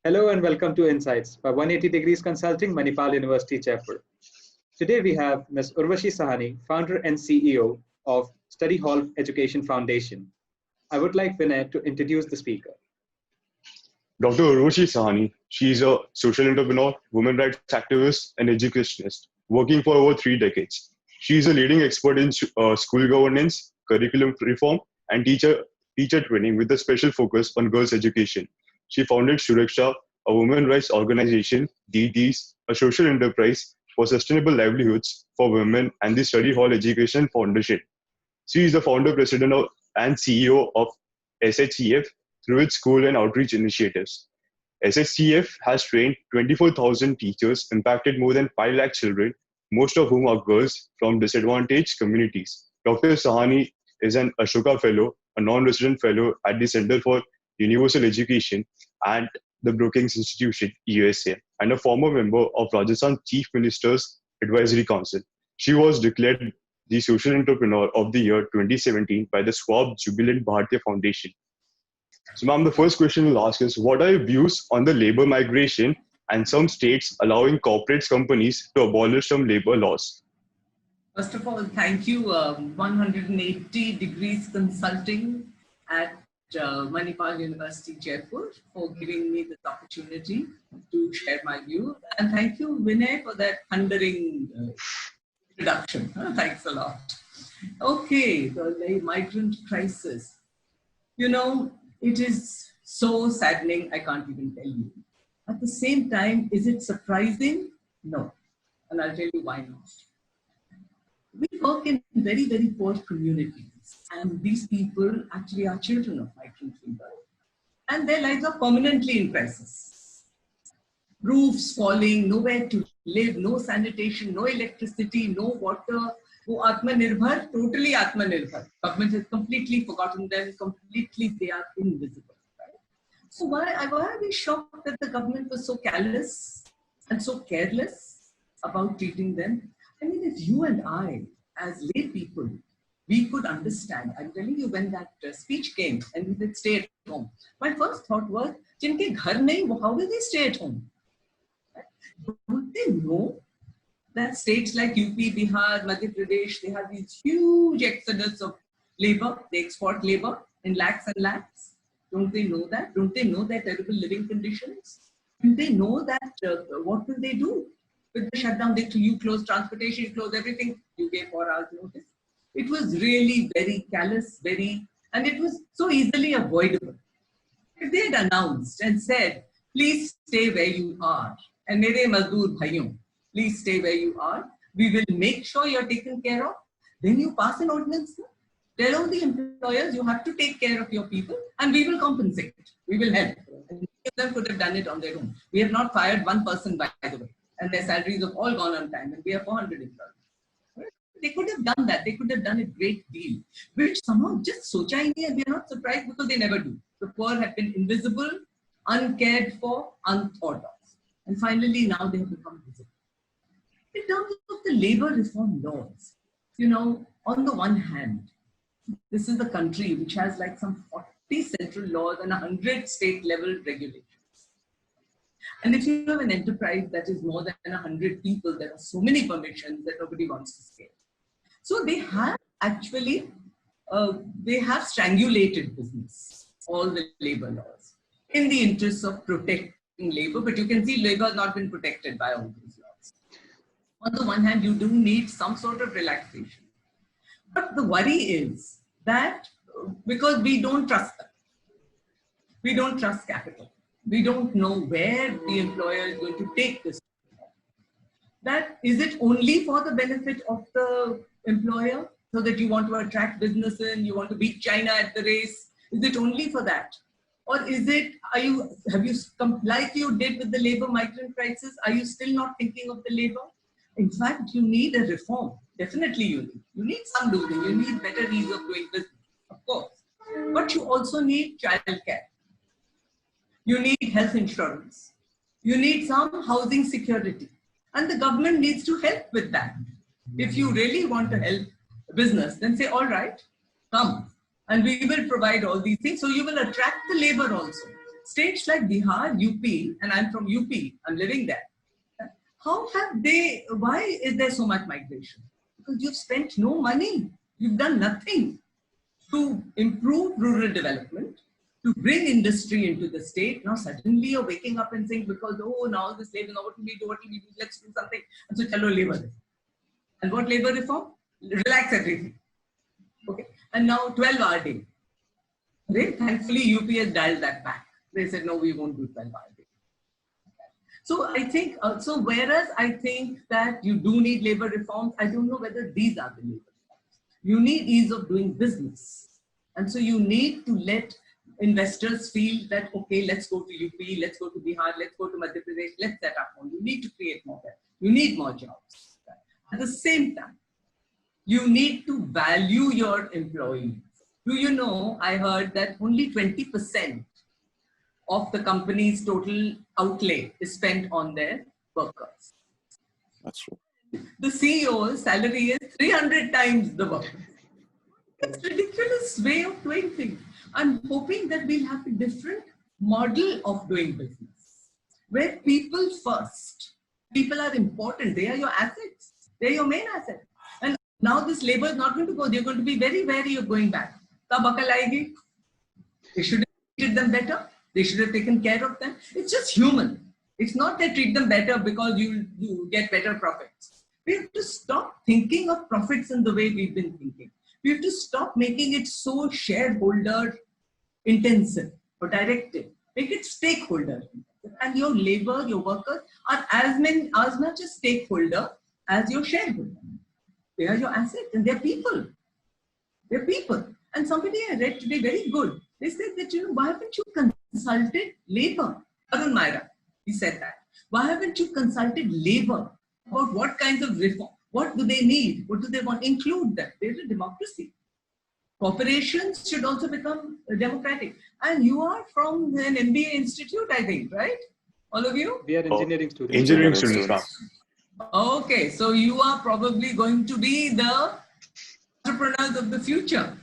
Hello and welcome to Insights by 180 Degrees Consulting, Manipal University, Jaipur. Today we have Ms. Urvashi Sahani, founder and CEO of Study Hall Education Foundation. I would like Vinay to introduce the speaker. Dr. Urvashi Sahani, she is a social entrepreneur, women rights activist, and educationist, working for over 3 decades. She is a leading expert in school governance, curriculum reform, and teacher training with a special focus on girls' education. She founded Suraksha, a women rights organization, DDs, a social enterprise for sustainable livelihoods for women, and the Study Hall Education Foundation. She is the founder, president and CEO of SHCF through its school and outreach initiatives. SHCF has trained 24,000 teachers, impacted more than 5 lakh children, most of whom are girls from disadvantaged communities. Dr. Sahani is an Ashoka Fellow, a non-resident fellow at the Center for Universal Education and the Brookings Institution, USA, and a former member of Rajasthan Chief Minister's Advisory Council. She was declared the Social Entrepreneur of the Year 2017 by the Schwab Jubilant Bharatiya Foundation. So, ma'am, the first question we'll ask is, what are your views on the labor migration and some states allowing corporate companies to abolish some labor laws? First of all, thank you, 180 Degrees Consulting at Manipal University, Jaipur, for giving me this opportunity to share my view. And thank you, Vinay, for that thundering introduction. Thanks a lot. Okay, the migrant crisis. You know, it is so saddening, I can't even tell you. At the same time, is it surprising? No. And I'll tell you why not. We work in very, very poor communities. And these people actually are children of migrant labor. And their lives are permanently in crisis. Roofs falling, nowhere to live, no sanitation, no electricity, no water. Wo Atmanirbhar, totally Atmanirbhar. Government has completely forgotten them, completely they are invisible. Right? So why are we shocked that the government was so callous and so careless about treating them? I mean, if you and I, as lay people, we could understand. I'm telling you, when that speech came and we said stay at home, my first thought was, Jinke ghar nahi, how will they stay at home? Don't they know that states like UP, Bihar, Madhya Pradesh, they have these huge exodus of labor, they export labor in lakhs and lakhs? Don't they know that? Don't they know their terrible living conditions? Do they know that what will they do? With the shutdown, you close transportation, you close everything, you gave 4 hours notice. It was really very callous, and it was so easily avoidable. If they had announced and said, please stay where you are, and mere mazdoor bhaiyon, please stay where you are, we will make sure you're taken care of, then you pass an ordinance. Tell all the employers, you have to take care of your people, and we will compensate, we will help. And many of them could have done it on their own. We have not fired one person, by the way, and their salaries have all gone on time, and we have 400 employees. They could have done that. They could have done a great deal, which somehow just socha hi nahi, and we are not surprised because they never do. The poor have been invisible, uncared for, unthought of. And finally, now they have become visible. In terms of the labor reform laws, you know, on the one hand, this is the country which has like some 40 central laws and 100 state level regulations. And if you have an enterprise that is more than 100 people, there are so many permissions that nobody wants to scale. So they have actually, they have strangulated business, all the labor laws, in the interest of protecting labor. But you can see labor has not been protected by all these laws. On the one hand, you do need some sort of relaxation. But the worry is that because we don't trust them, we don't trust capital. We don't know where the employer is going to take this. That is it only for the benefit of the employer, so that you want to attract business in, you want to beat China at the race? Is it only for that? Or is it, have you, like you did with the labor migrant crisis, are you still not thinking of the labor? In fact, you need a reform. Definitely you need some doing. You need better ease of doing business, of course. But you also need childcare. You need health insurance. You need some housing security. And the government needs to help with that. If you really want to help business, then say, all right, come. And we will provide all these things. So you will attract the labor also. states like Bihar, UP, and I'm from UP, I'm living there. How have they, why is there so much migration? Because you've spent no money. You've done nothing to improve rural development, to bring industry into the state. Now suddenly you're waking up and saying, because, oh, now this labor, now what will we do, let's do something. And so, chalo, labor reform. And what labor reform? Relax everything. Okay. And now 12-hour day. Right? Thankfully, UP has dialed that back. They said, no, we won't do 12-hour day. So I think, so whereas I think that you do need labor reforms, I don't know whether these are the labor reforms. You need ease of doing business. And so you need to let investors feel that, okay, let's go to UP, let's go to Bihar, let's go to Madhya Pradesh, let's set up more. You need to create more. You need more jobs. At the same time, you need to value your employees. Do you know, I heard that only 20% of the company's total outlay is spent on their workers. That's true. The CEO's salary is 300 times the workers. It's a ridiculous way of doing things. I'm hoping that we'll have a different model of doing business, where people first. People are important. They are your assets. They're your main asset. And now this labor is not going to go. They're going to be very wary of going back. Tab akal aayegi. They should have treated them better. They should have taken care of them. It's just human. It's not that treat them better because you get better profits. We have to stop thinking of profits in the way we've been thinking. We have to stop making it so shareholder intensive or directive. Make it stakeholder intensive. And your labor, your workers are as much a stakeholder as your shareholder. They are your assets and they're people. They're people. And somebody I read today, very good. They said that, why haven't you consulted labor? Arun Maira, he said that. Why haven't you consulted labor about what kinds of reform? What do they need? What do they want? Include them. There's a democracy. Corporations should also become democratic. And you are from an MBA institute, I think, right? All of you? We are engineering students. Engineering students. Okay, so you are probably going to be the entrepreneurs of the future.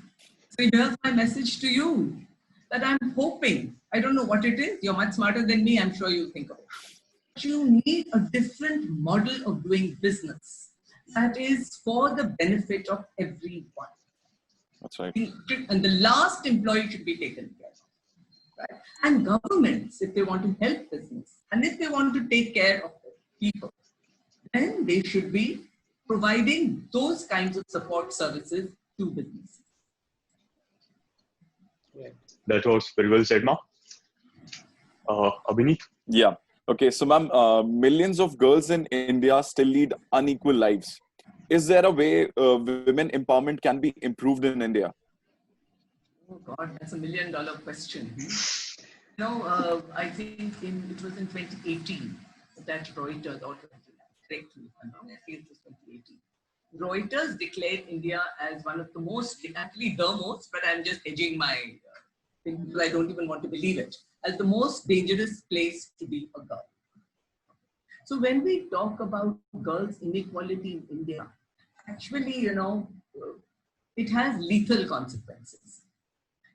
So here's my message to you, that I'm hoping, I don't know what it is, you're much smarter than me, I'm sure you'll think of it. But you need a different model of doing business that is for the benefit of everyone. That's right. And the last employee should be taken care of. Right? And governments, if they want to help business, and if they want to take care of the people, then they should be providing those kinds of support services to businesses. That was very well said, Ma. Abhineet? Yeah. Okay. So, ma'am, millions of girls in India still lead unequal lives. Is there a way women empowerment can be improved in India? Oh God, that's $1 million question. I think it was in 2018 that Reuters, or correctly, I think it was 2018. Reuters declared India as one of the most, actually the most, but I'm just hedging my thing because I don't even want to believe it, as the most dangerous place to be a girl. So when we talk about girls' inequality in India, actually, it has lethal consequences.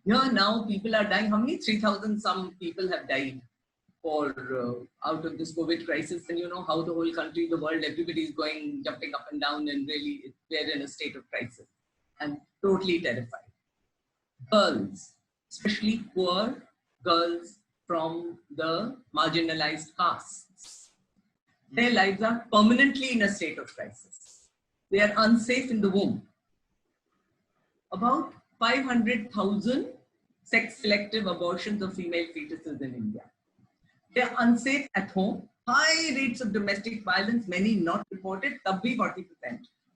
Here now people are dying. How many? 3,000 some people have died out of this COVID crisis. And you know how the whole country, the world, everybody is going, jumping up and down, and really they're in a state of crisis and totally terrified. Girls, especially poor girls from the marginalized castes, their lives are permanently in a state of crisis. They are unsafe in the womb. About 500,000 sex-selective abortions of female fetuses in India. They are unsafe at home. High rates of domestic violence, many not reported, tabhi 40%,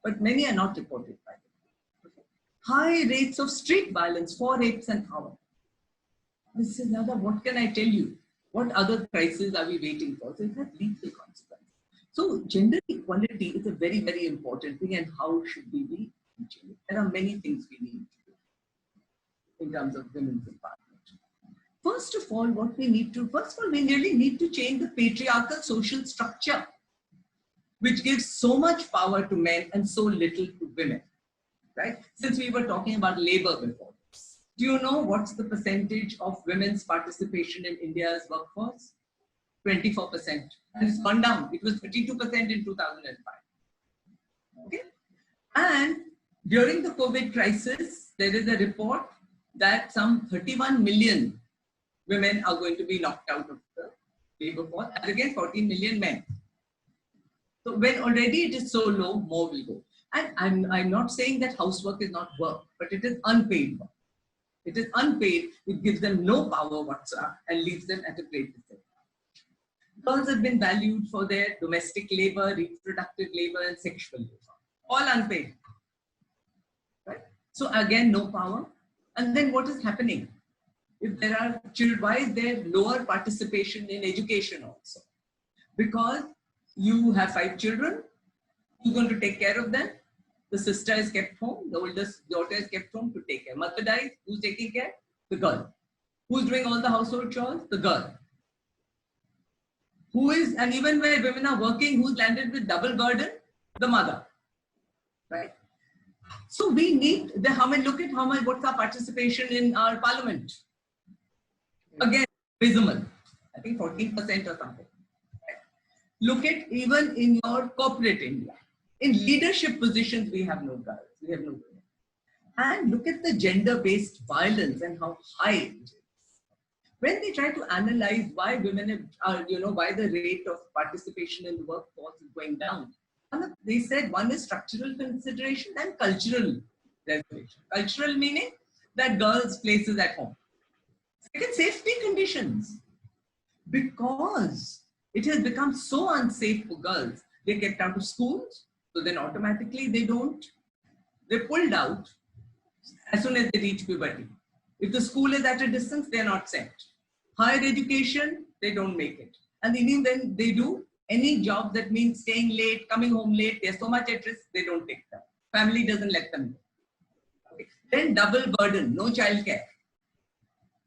but many are not reported by them. Okay. High rates of street violence, 4 rapes an hour. This is another, what can I tell you? What other crises are we waiting for? So it has lethal consequences. So gender equality is a very, very important thing, and how should we be teaching it? There are many things we need to do in terms of women's empowerment. First of all, we really need to change the patriarchal social structure, which gives so much power to men and so little to women, right? Since we were talking about labor before, Do you know what's the percentage of women's participation in India's workforce? 24%. And it's gone down. It was 32% in 2005. Okay? And during the COVID crisis, there is a report that some 31 million women are going to be knocked out of the labor force, and again 14 million men. So when already it is so low, more will go. And I'm not saying that housework is not work, but it is unpaid work. It is unpaid. It gives them no power whatsoever and leaves them at a great disadvantage. Girls have been valued for their domestic labor, reproductive labor, and sexual labor. All unpaid. Right? So again, no power. And then what is happening? If there are children, why is there lower participation in education also? Because you have 5 children, who's going to take care of them? The sister is kept home, the oldest daughter is kept home to take care. Mother dies, who's taking care? The girl. Who's doing all the household chores? The girl. Who is, and even where women are working, who's landed with double burden? The mother. Right? So we need, look at how much, what's our participation in our parliament? Again, abysmal. I think 14% or something. Right? Look at even in your corporate India. In leadership positions, we have no girls, we have no women. And look at the gender-based violence and how high it is. When they try to analyze why women are, why the rate of participation in the workforce is going down, they said one is structural consideration and cultural reservation. Cultural meaning that girls' places at home. Second, safety conditions. Because it has become so unsafe for girls, they're kept out of schools. So then automatically they're pulled out as soon as they reach puberty. If the school is at a distance, they're not sent. Higher education, they don't make it. And even then they do any job that means staying late, coming home late, they're so much at risk, they don't take them. Family doesn't let them go. Okay. Then double burden, no childcare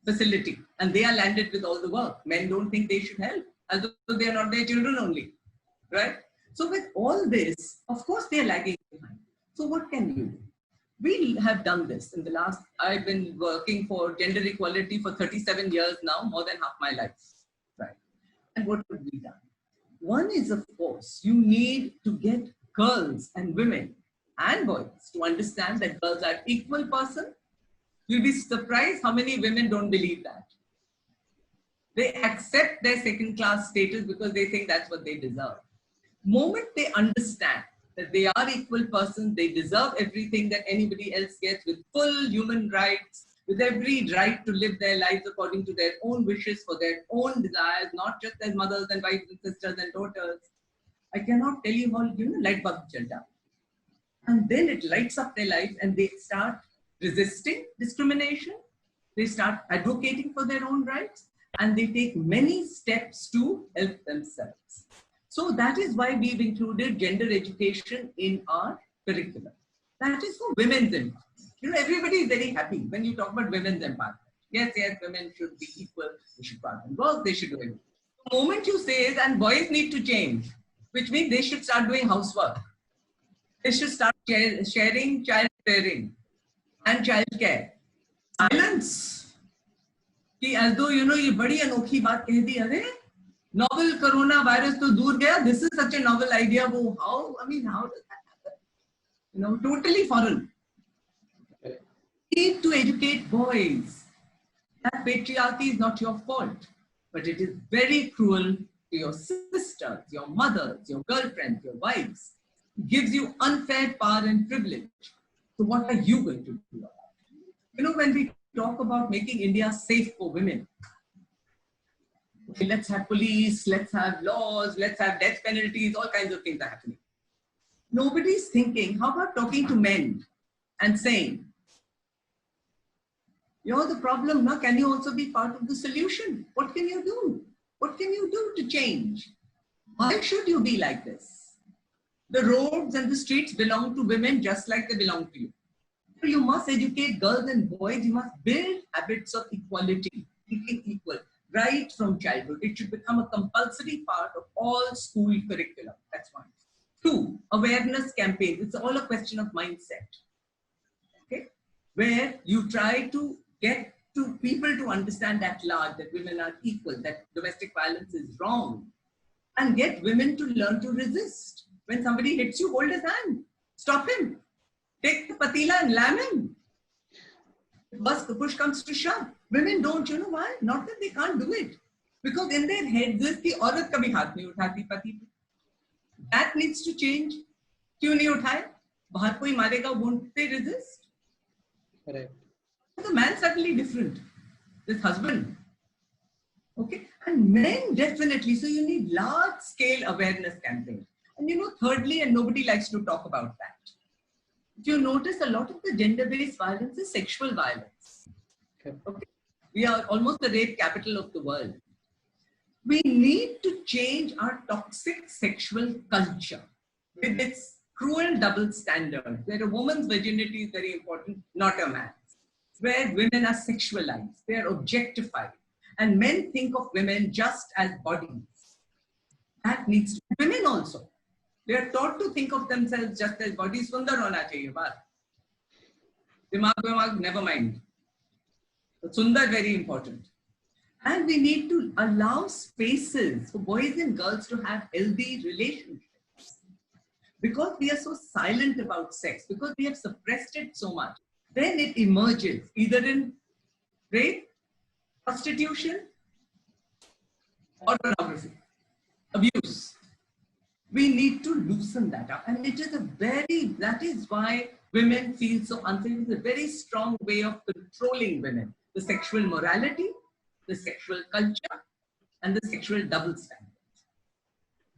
facility. And they are landed with all the work. Men don't think they should help, as though they are not their children only. Right? So with all this, of course, they are lagging behind. So what can you do? We have done this in the last, I've been working for gender equality for 37 years now, more than half my life. Right? And what have we done? One is, of course, you need to get girls and women and boys to understand that girls are equal person. You'll be surprised how many women don't believe that. They accept their second-class status because they think that's what they deserve. Moment they understand that they are equal persons, they deserve everything that anybody else gets with full human rights, with every right to live their lives according to their own wishes, for their own desires, not just as mothers and wives and sisters and daughters. I cannot tell you how, light bulb jal down. And then it lights up their life and they start resisting discrimination. They start advocating for their own rights and they take many steps to help themselves. So that is why we've included gender education in our curriculum. That is for women's empowerment. Everybody is very happy when you talk about women's empowerment. Yes, women should be equal. They should go out and work. They should do it. The moment you say is, and boys need to change, which means they should start doing housework. They should start sharing child rearing and child care. Silence. As though, ये बड़ी अनोखी बात कह दी, अरे novel coronavirus to dur gaya. This is such a novel idea. How does that happen? Totally foreign. Need to educate boys. That patriarchy is not your fault, but it is very cruel to your sisters, your mothers, your girlfriends, your wives. It gives you unfair power and privilege. So what are you going to do about it? When we talk about making India safe for women, okay, let's have police, let's have laws, let's have death penalties, all kinds of things are happening. Nobody's thinking, how about talking to men and saying, you're the problem, no? Can you also be part of the solution? What can you do? What can you do to change? Why should you be like this? The roads and the streets belong to women just like they belong to you. So you must educate girls and boys. You must build habits of equality, being equal, right from childhood. It should become a compulsory part of all school curriculum. That's one. 2, awareness campaigns. It's all a question of mindset. Okay? Where you try to get to people to understand at large that women are equal, that domestic violence is wrong, and get women to learn to resist. When somebody hits you, hold his hand, stop him, take the patila and lam him. Once the push comes to shove, women don't, you know why? Not that they can't do it, because in their heads is कि औरत कभी हाथ नहीं उठाती पति पे. That needs to change. क्यों नहीं उठाए? बाहर कोई मारेगा, won't they resist? Correct. The man suddenly different. This husband. Okay. And men definitely. So you need large scale awareness campaign. And you know, thirdly, and nobody likes to talk about that. If you notice, a lot of the gender-based violence is sexual violence. Okay. We are almost the rape capital of the world. We need to change our toxic sexual culture with its cruel double standard, where a woman's virginity is very important, not a man's. Where women are sexualized, they are objectified, and men think of women just as bodies. That needs to be women also. They are taught to think of themselves just as bodies. Sundar hona chahiye baat. Dimag, never mind. But Sundar, very important. And we need to allow spaces for boys and girls to have healthy relationships. Because we are so silent about sex, because we have suppressed it so much, then it emerges either in rape, prostitution, or pornography, abuse. We need to loosen that up. And it is that is why women feel so unsafe. It's a very strong way of controlling women. The sexual morality, the sexual culture, and the sexual double standards.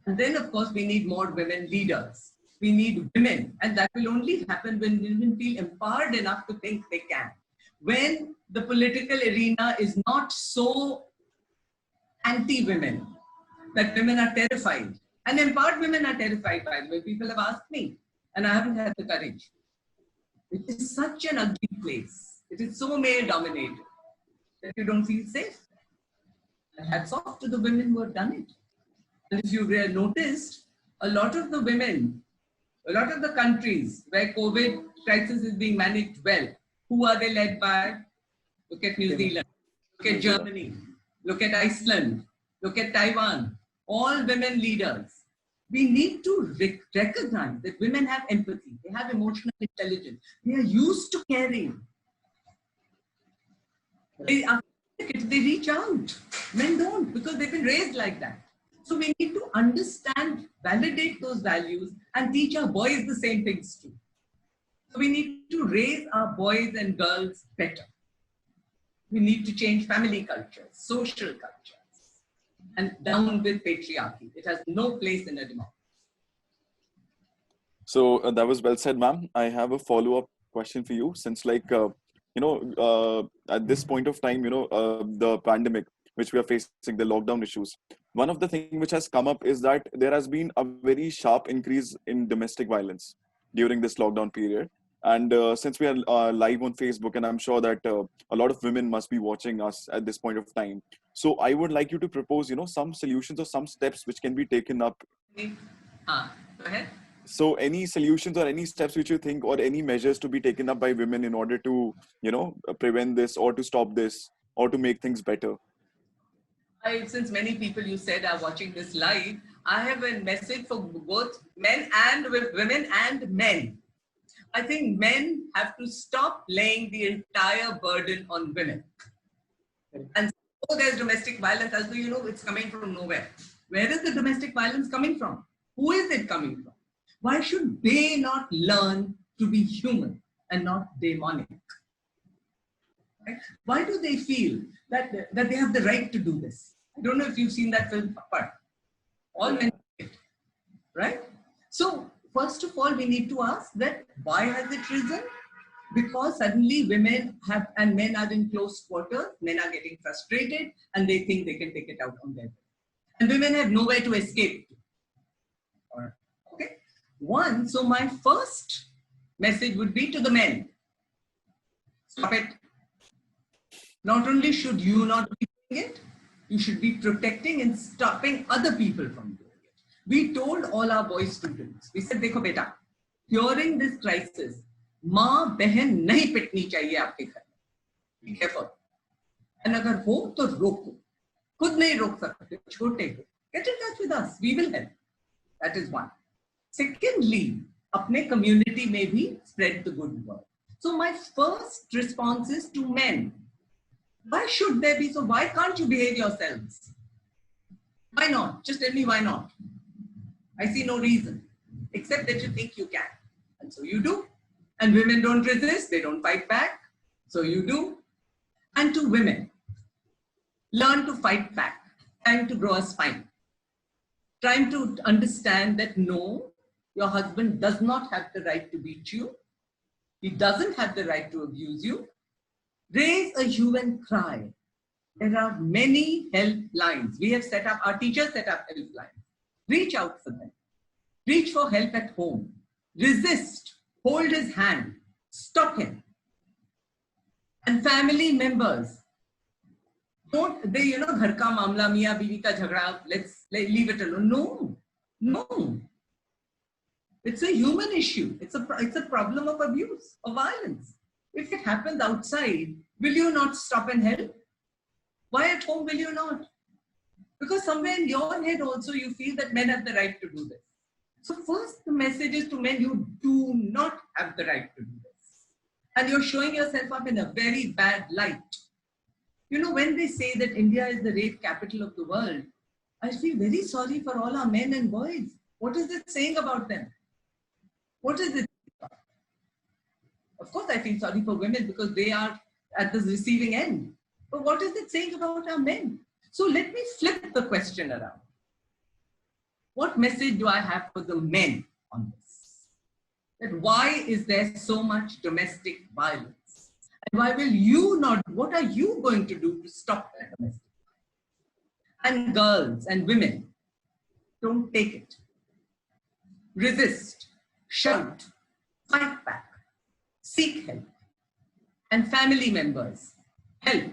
And then, of course, we need more women leaders. We need women, and that will only happen when women feel empowered enough to think they can. When the political arena is not so anti-women, that women are terrified. And empowered women are terrified, by the way. People have asked me, and I haven't had the courage. It is such an ugly place. It is so male-dominated that you don't feel safe. And hats off to the women who have done it. And if you've noticed, a lot of the women, a lot of the countries where COVID crisis is being managed well, who are they led by? Look at New Zealand, look at Germany, look at Iceland, look at Taiwan, all women leaders. We need to recognize that women have empathy, they have emotional intelligence, they are used to caring. They reach out. Men don't, because they've been raised like that. So we need to understand, validate those values, and teach our boys the same things too. So we need to raise our boys and girls better. We need to change family cultures, social cultures, and down with patriarchy. It has no place in a democracy. So that was well said, ma'am. I have a follow-up question for you. Since at this point of time, the pandemic, which we are facing, the lockdown issues, one of the things which has come up is that there has been a very sharp increase in domestic violence during this lockdown period. And since we are live on Facebook, and I'm sure that a lot of women must be watching us at this point of time. So I would like you to propose, some solutions or some steps which can be taken up. Go ahead. So any solutions or any steps which you think, or any measures to be taken up by women in order to, prevent this, or to stop this, or to make things better? Since many people you said are watching this live, I have a message for both men and women and men. I think men have to stop laying the entire burden on women. And so there's domestic violence, as though it's coming from nowhere. Where is the domestic violence coming from? Who is it coming from? Why should they not learn to be human and not demonic? Right? Why do they feel that they have the right to do this? I don't know if you've seen that film, but all men do it, right? So first of all, we need to ask that why has it risen? Because suddenly women and men are in close quarters, men are getting frustrated, and they think they can take it out on them. And women have nowhere to escape to. Okay? So my first message would be to the men. Stop it. Not only should you not be doing it, you should be protecting and stopping other people from doing it. We told all our boy students, we said, देखो बेटा, during this crisis, माँ बहन नहीं पिटनी चाहिए आपके घर में. Be careful. And agar ho to roko. Khud nahi rok sakte, chote ko. Get in touch with us. We will help. That is one. Secondly, apne community mein bhi spread the good word. So my first response is to men. Why should there be? So why can't you behave yourselves? Why not? Just tell me why not. I see no reason, except that you think you can. And so you do. And women don't resist, they don't fight back. So you do. And to women, learn to fight back, trying to grow a spine. Trying to understand that no, your husband does not have the right to beat you. He doesn't have the right to abuse you. Raise a hue and cry. There are many helplines. We have set up, our teachers set up helplines. Reach out for them. Reach for help at home. Resist. Hold his hand. Stop him. And family members. Don't, they, ghar ka mamla, miya biwi ka jhagda, let's leave it alone. No. No. It's a human issue. It's a problem of abuse, of violence. If it happens outside, will you not stop and help? Why at home will you not? Because somewhere in your head also you feel that men have the right to do this. So first the message is to men, you do not have the right to do this. And you're showing yourself up in a very bad light. When they say that India is the rape capital of the world, I feel very sorry for all our men and boys. What is it saying about them? What is it? Of course, I feel sorry for women because they are at the receiving end. But what is it saying about our men? So let me flip the question around. What message do I have for the men on this? That why is there so much domestic violence? And why will you not, what are you going to do to stop that domestic violence? And girls and women, don't take it. Resist, shout, fight back, seek help. And family members, help.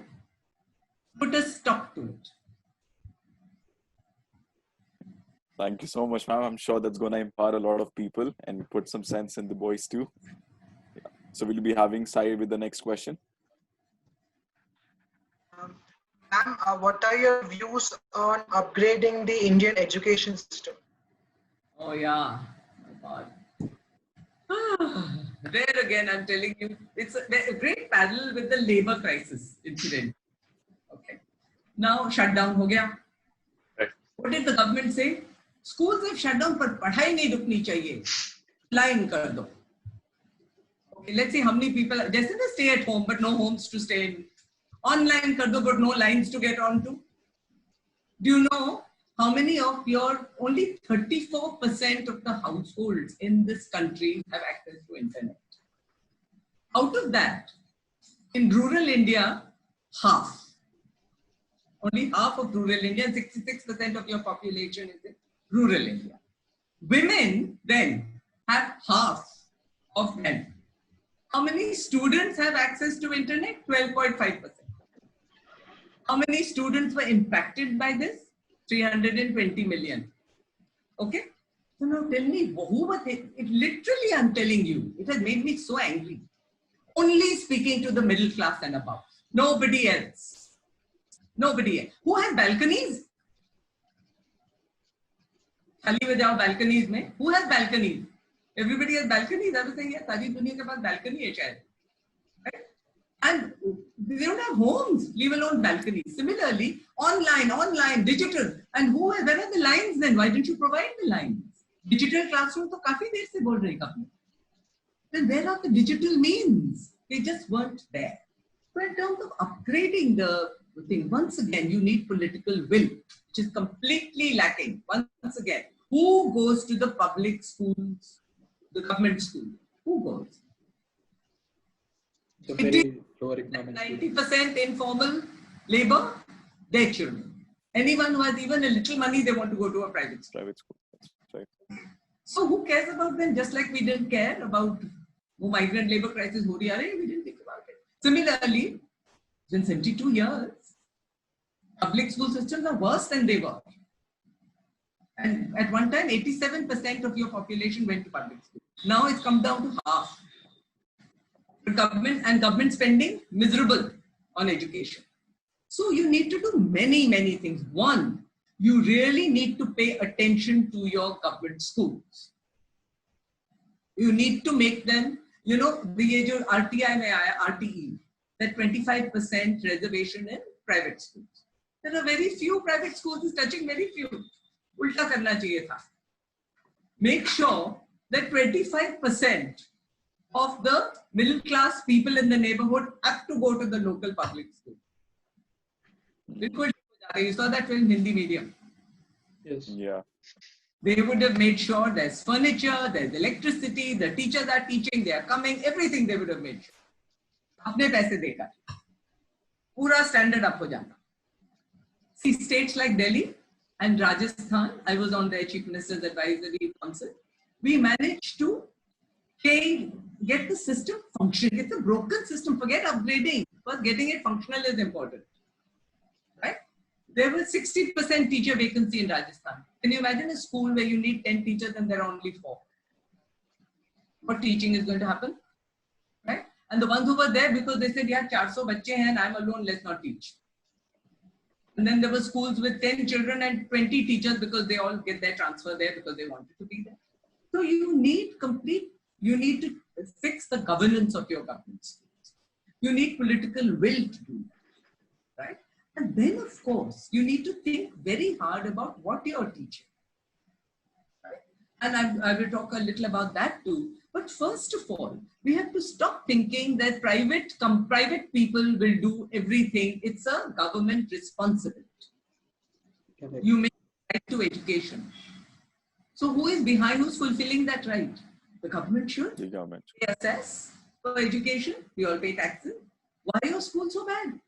Put a stop to it. Thank you so much, ma'am. I'm sure that's going to empower a lot of people and put some sense in the boys too. Yeah. So we'll be having Sai with the next question. Ma'am, what are your views on upgrading the Indian education system? Oh yeah, my God. There again, I'm telling you, it's a great parallel with the labor crisis incident. Okay. Now shutdown ho gaya. Right. What did the government say? Schools have shut down, but padhai nahi rukni chahiye. Line kar do. Okay, let's see how many people, just in the stay at home, but no homes to stay in. Online kar do, but no lines to get onto. Do you know how many of your, only 34% of the households in this country have access to internet? Out of that, in rural India, half. Only half of rural India, 66% of your population is in rural India. Women then have half of men. How many students have access to internet? 12.5%. How many students were impacted by this? 320 million. Okay? So now tell me, it literally, I'm telling you, it has made me so angry. Only speaking to the middle class and above. Nobody else. Nobody else. Who has balconies? Khali mein jao balconies mein. Who has balconies? Everybody has balconies. I was saying, yeah, सारी दुनिया के पास balcony है शायद. Right? And they don't have homes, leave alone balconies. Similarly, online, digital. And where are the lines then? Why didn't you provide the lines? Digital classroom to काफी देर से बोल रही company. Then where are the digital means? They just weren't there. So in terms of upgrading the thing, once again, you need political will, which is completely lacking. Once again, who goes to the public schools, the government school? Who goes? So very lower economic. 90% informal labor, their children. Anyone who has even a little money, they want to go to a private school. Private school. That's right. So who cares about them? Just like we didn't care about migrant labor crisis, we didn't think about it. Similarly, in 72 years, public school systems are worse than they were. And at one time, 87% of your population went to public school. Now it's come down to half. The government spending, miserable. on education. So you need to do many, many things. One, you really need to pay attention to your government schools. You need to make them, you know, the RTI mein aaya, RTE, that 25% reservation in private schools. There are very few private schools, is touching very few. Ulta karna chahiye tha. Make sure that 25% of the middle class people in the neighborhood have to go to the local public school. You saw that film Hindi medium. Yes. Yeah. They would have made sure there's furniture, there's electricity, the teachers are teaching, they are coming, everything they would have made sure. Apne paise dekar. Pura standard up ho jana. See, states like Delhi and Rajasthan, I was on their Chief Minister's Advisory Council, we managed to get the system functioning. It's a broken system, forget upgrading, but getting it functional is important. Right? There was 60% teacher vacancy in Rajasthan. Can you imagine a school where you need 10 teachers and there are only 4? What teaching is going to happen? Right? And the ones who were there because they said, yeah, 400 bacche hain and I'm alone, let's not teach. And then there were schools with 10 children and 20 teachers because they all get their transfer there because they wanted to be there. So you need to fix the governance of your government schools. You need political will to do that, right? And then, of course, you need to think very hard about what you're teaching. Right? And I will talk a little about that too. But first of all, we have to stop thinking that private people will do everything. It's a government responsibility. Correct. You make right to education. So who's fulfilling that right? The government should. The government. They assess for education. We all pay taxes. Why are your schools so bad?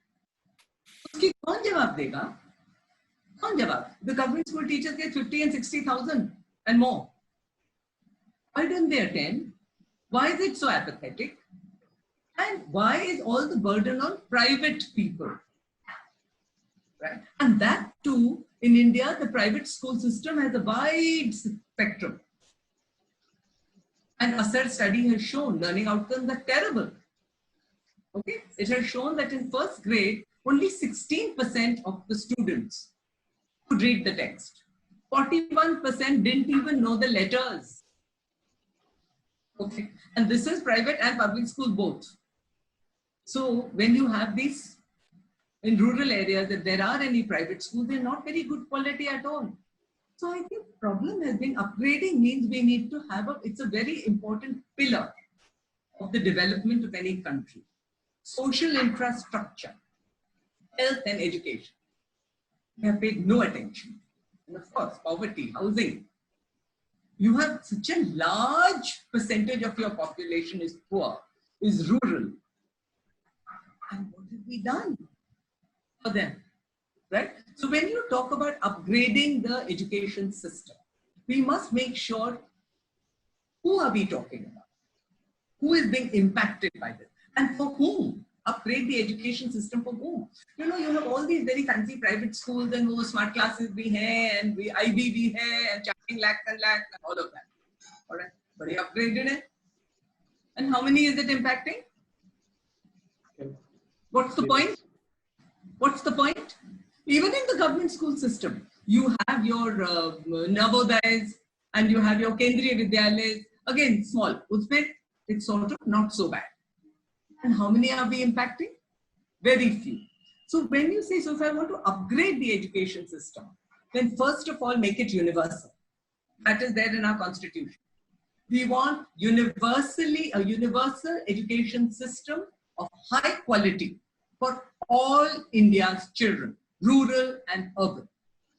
उसकी कौन जवाब देगा? कौन जवाब? The government school teachers get 50 and 60,000 and more. Why don't they attend? Why is it so apathetic? And why is all the burden on private people? Right? And that too, in India, the private school system has a wide spectrum. An ASER study has shown learning outcomes are terrible. Okay? It has shown that in first grade, only 16% of the students could read the text. 41% didn't even know the letters. Okay? And this is private and public school both. So when you have these in rural areas, if there are any private schools, they're not very good quality at all. So I think the problem has been upgrading means we need to have it's a very important pillar of the development of any country. Social infrastructure, health and education. We have paid no attention. And of course, poverty, housing. You have such a large percentage of your population is poor, is rural. And what have we done for them? Right? So when you talk about upgrading the education system, we must make sure who are we talking about? Who is being impacted by this? And for whom? Upgrade the education system for whom? You know, you have all these very fancy private schools and smart classes bhi hai and IB bhi hai and charging lakhs and all of that. All right, but you upgraded it. And how many is it impacting? What's the point? What's the point? Even in the government school system, you have your Navodayas and you have your Kendriya Vidyalayas. Again, small. Usme it's sort of not so bad. And how many are we impacting? Very few. So when you say, so if I want to upgrade the education system, then first of all, make it universal. That is there in our constitution. We want a universal education system of high quality for all India's children, rural and urban.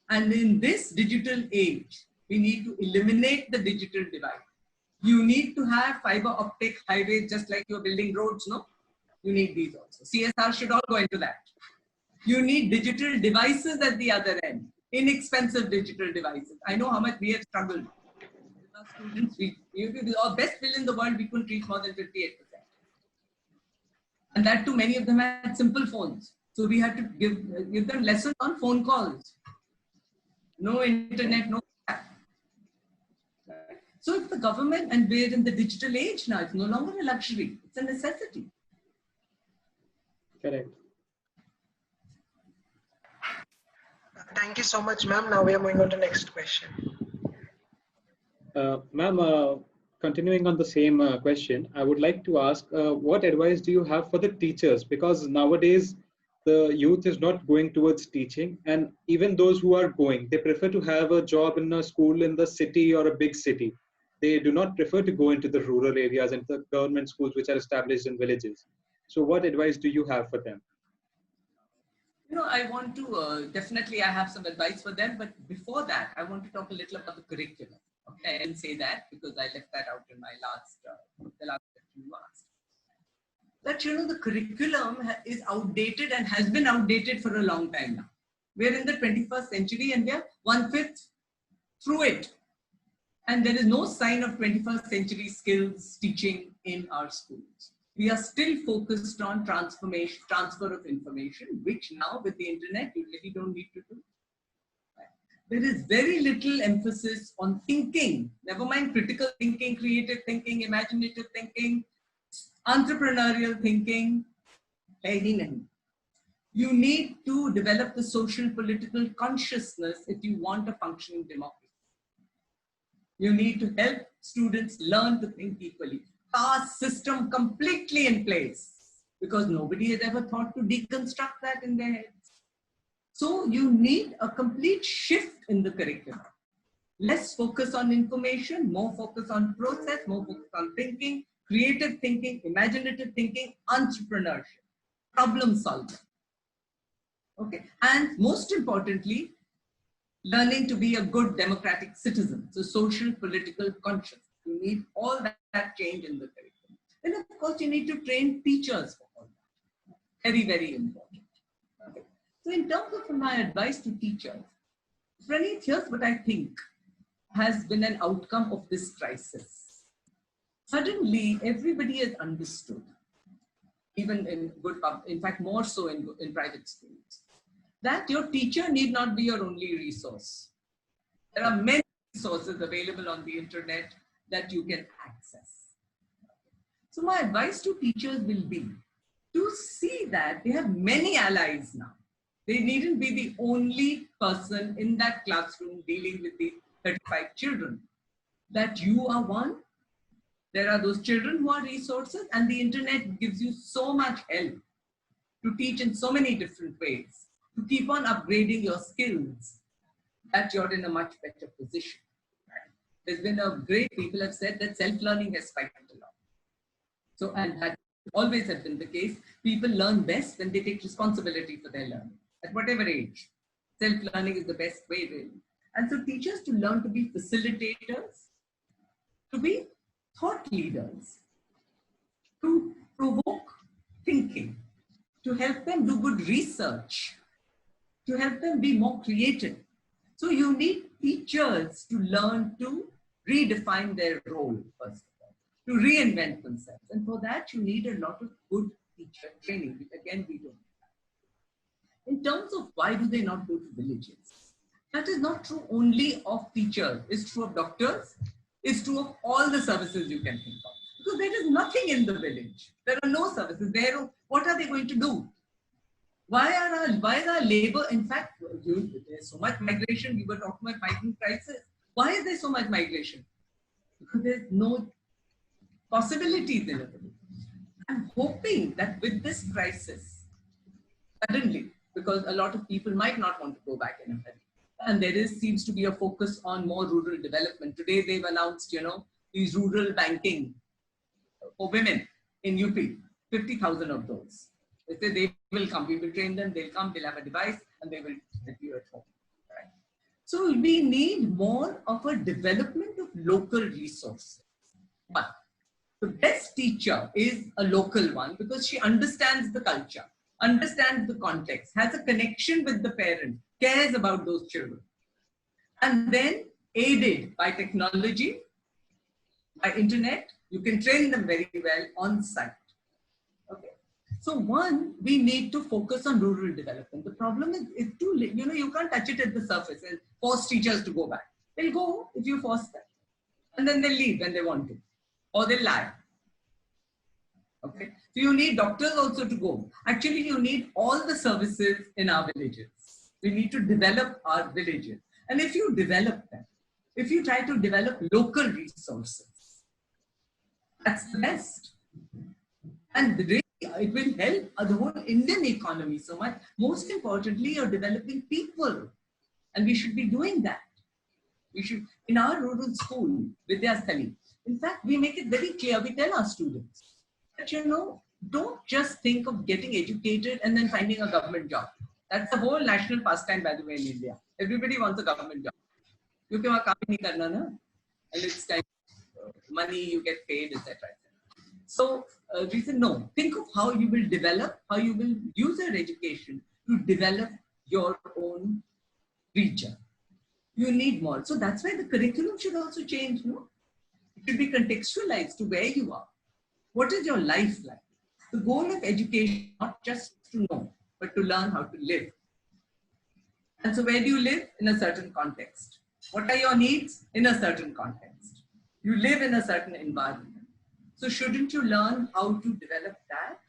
And in this digital age, we need to eliminate the digital divide. You need to have fiber optic highways just like you're building roads, no? You need these also. CSR should all go into that. You need digital devices at the other end, inexpensive digital devices. I know how much we have struggled. Our students, our best will in the world, we couldn't reach more than 58%. And that too, many of them had simple phones. So we had to give them lessons on phone calls. No internet, no app. So if the government, and we're in the digital age now, it's no longer a luxury, it's a necessity. Correct. Thank you so much, ma'am. Now we are moving on to the next question. Ma'am, continuing on the same question, I would like to ask, what advice do you have for the teachers? Because nowadays, the youth is not going towards teaching, and even those who are going, they prefer to have a job in a school in the city or a big city. They do not prefer to go into the rural areas and the government schools which are established in villages. So what advice do you have for them? You know, I want to definitely, I have some advice for them, but before that, I want to talk a little about the curriculum. Okay, I didn't say that because I left that out in my the last question you asked. That, you know, the curriculum is outdated and has been outdated for a long time now. We're in the 21st century and we're 1/5 through it. And there is no sign of 21st century skills teaching in our schools. We are still focused on transfer of information, which now with the internet, you really don't need to do. There is very little emphasis on thinking, never mind critical thinking, creative thinking, imaginative thinking, entrepreneurial thinking. You need to develop the social political consciousness if you want a functioning democracy. You need to help students learn to think equally. Caste system completely in place because nobody has ever thought to deconstruct that in their heads. So you need a complete shift in the curriculum. Less focus on information, more focus on process, more focus on thinking, creative thinking, imaginative thinking, entrepreneurship, problem solving. Okay, and most importantly, learning to be a good democratic citizen, so social political conscience. You need all that change in the curriculum. And of course, you need to train teachers for all that. Very, very important. Okay. So in terms of my advice to teachers, Praneeth, here's what I think has been an outcome of this crisis. Suddenly, everybody has understood, even in in fact, more so in private schools, that your teacher need not be your only resource. There are many resources available on the internet that you can access. So my advice to teachers will be to see that they have many allies now. They needn't be the only person in that classroom dealing with the 35 children. That you are one. There are those children who are resources, and the internet gives you so much help to teach in so many different ways, to keep on upgrading your skills, that you're in a much better position. Right? There's been a great, people have said that self-learning has spiked a lot. So, and that always has been the case. People learn best when they take responsibility for their learning, at whatever age. Self-learning is the best way, really. And so teachers to learn to be facilitators, to be thought leaders, to provoke thinking, to help them do good research, to help them be more creative. So you need teachers to learn to redefine their role, first of all, to reinvent themselves. And for that, you need a lot of good teacher training, which again, we don't have. In terms of why do they not go to villages? That is not true only of teachers. It's true of doctors. It's true of all the services you can think of. Because there is nothing in the village. There are no services. What are they going to do? Why is our labor, in fact, there's so much migration. We were talking about migrant crisis. Why is there so much migration? Because there's no possibilities in it. I'm hoping that with this crisis, suddenly, because a lot of people might not want to go back in a hurry, and there seems to be a focus on more rural development. Today they've announced, these rural banking for women in UP, 50,000 of those. They say they will come, we will train them, they'll come, they'll have a device, and they will help you at home. Right? So we need more of a development of local resources. But the best teacher is a local one because she understands the culture, understands the context, has a connection with the parent, cares about those children. And then aided by technology, by internet, you can train them very well on site. Okay. So one, we need to focus on rural development. The problem is it's too late. You can't touch it at the surface and force teachers to go back. They'll go if you force them. And then they'll leave when they want to. Or they'll lie. Okay. So you need doctors also to go. Actually, you need all the services in our villages. We need to develop our villages. And if you develop them, if you try to develop local resources, that's the best. And really, it will help the whole Indian economy so much. Most importantly, you're developing people. And we should be doing that. We should, in our rural school, Vidyasthali, in fact, we make it very clear. We tell our students that, don't just think of getting educated and then finding a government job. That's the whole national pastime, by the way, in India. Everybody wants a government job. You can't karna, na? And it's time, money, you get paid, etc. So, we said, no, think of how you will develop, how you will use your education to develop your own region. You need more. So that's why the curriculum should also change, no? It should be contextualized to where you are. What is your life like? The goal of education, not just to know, but to learn how to live. And so where do you live? In a certain context. What are your needs? In a certain context. You live in a certain environment. So shouldn't you learn how to develop that?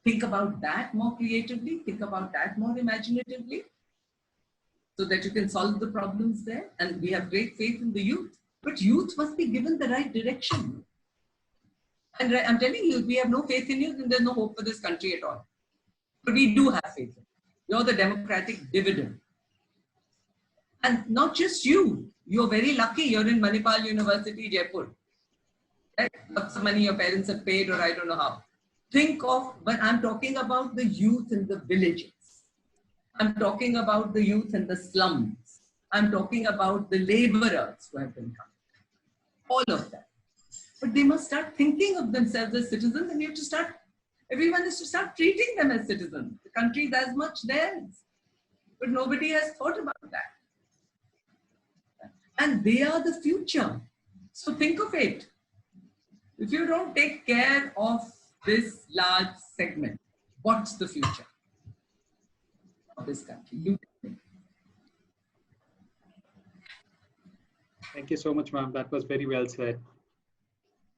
Think about that more creatively. Think about that more imaginatively. So that you can solve the problems there. And we have great faith in the youth. But youth must be given the right direction. And I'm telling you, if we have no faith in you, then there's no hope for this country at all. But we do have faith in you. You're the democratic dividend. And not just you. You're very lucky. You're in Manipal University, Jaipur. Right? Lots of money your parents have paid, or I don't know how. Think of, when I'm talking about the youth in the villages. I'm talking about the youth in the slums. I'm talking about the laborers who have been coming. All of that. But they must start thinking of themselves as citizens, and you have to start, everyone has to start treating them as citizens. The country is as much theirs. But nobody has thought about that. And they are the future. So think of it. If you don't take care of this large segment, what's the future of this country? Thank you so much, ma'am. That was very well said.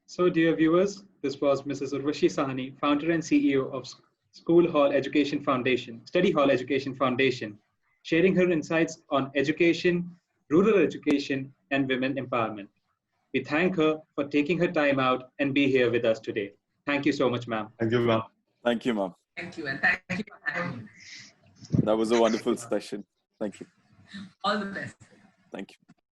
So, dear viewers, this was Mrs. Urvashi Sahani, founder and CEO of School Hall Education Foundation, Study Hall Education Foundation, sharing her insights on education, rural education, and women empowerment. We thank her for taking her time out and be here with us today. Thank you so much, ma'am. Thank you, ma'am. Thank you, ma'am. Thank you, and thank you for having me. That was a wonderful session. Thank you. All the best. Thank you.